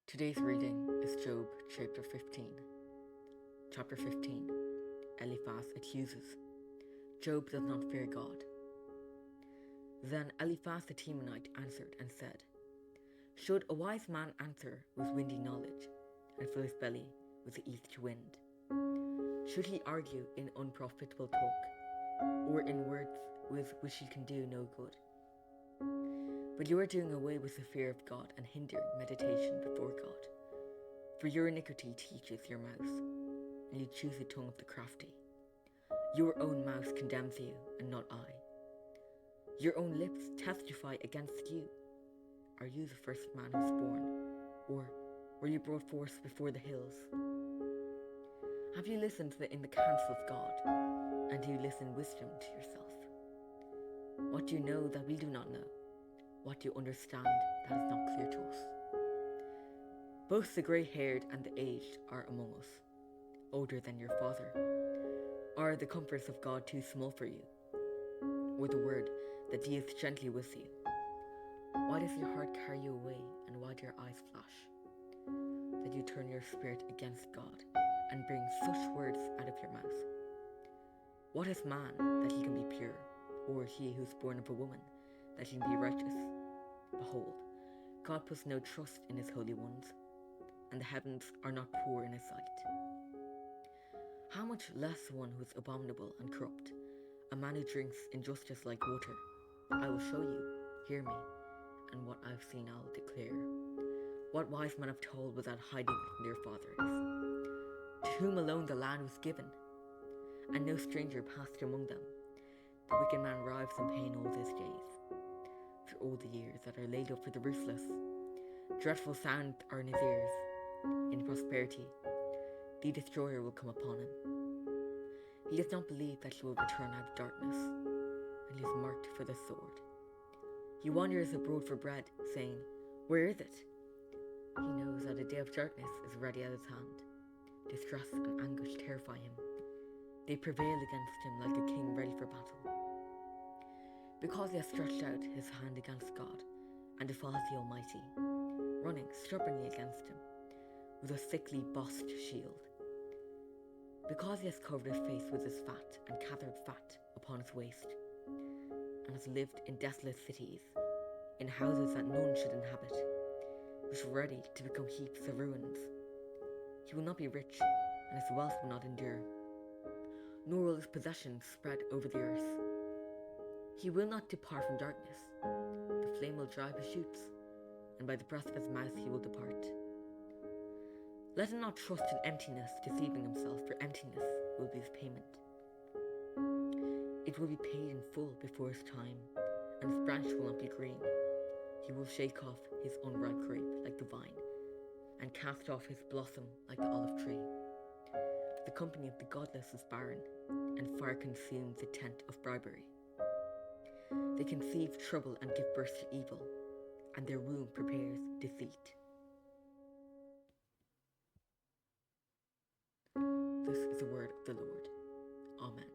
Today's reading is Job chapter 15. Chapter 15. Eliphaz accuses. Job does not fear God. Then Eliphaz the Temanite answered and said, Should a wise man answer with windy knowledge, and fill his belly with the east wind? Should he argue in unprofitable talk, or in words with which he can do no good? But you are doing away with the fear of God and hinder meditation before God. For your iniquity teaches your mouth, and you choose the tongue of the crafty. Your own mouth condemns you, and not I. Your own lips testify against you. Are you the first man who was born, or were you brought forth before the hills? Have you listened in the counsel of God, and do you listen wisdom to yourself? What do you know that we do not know? What do you understand that is not clear to us? Both the grey-haired and the aged are among us, older than your father. Are the comforts of God too small for you, or the word that deals gently with you? Why does your heart carry you away, and why do your eyes flash? That you turn your spirit against God, and bring such words out of your mouth. What is man that he can be pure, or he who is born of a woman that he can be righteous? Behold, God puts no trust in his holy ones, and the heavens are not poor in his sight. How much less one who is abominable and corrupt, a man who drinks injustice like water? I will show you, hear me, and what I have seen I will declare. What wise men have told without hiding from their fathers, to whom alone the land was given, and no stranger passed among them. The wicked man writhes in pain all his days, for all the years that are laid up for the ruthless. Dreadful sounds are in his ears. In prosperity, the destroyer will come upon him. He does not believe that he will return out of darkness, and he is marked for the sword. He wanders abroad for bread, saying, Where is it? He knows that a day of darkness is ready at his hand. Distress and anguish terrify him. They prevail against him like a king ready for battle. Because he has stretched out his hand against God, and defies the Almighty, running stubbornly against him, with a thickly bossed shield. Because he has covered his face with his fat, and gathered fat upon his waist, and has lived in desolate cities, in houses that none should inhabit, which were ready to become heaps of ruins. He will not be rich, and his wealth will not endure, nor will his possessions spread over the earth. He will not depart from darkness. The flame will dry his shoots, and by the breath of his mouth he will depart. Let him not trust in emptiness, deceiving himself, for emptiness will be his payment. It will be paid in full before his time, and his branch will not be green. He will shake off his unripe grape like the vine, and cast off his blossom like the olive tree. The company of the godless is barren, and fire consumes the tent of bribery. They conceive trouble and give birth to evil, and their womb prepares deceit. This is the word of the Lord. Amen.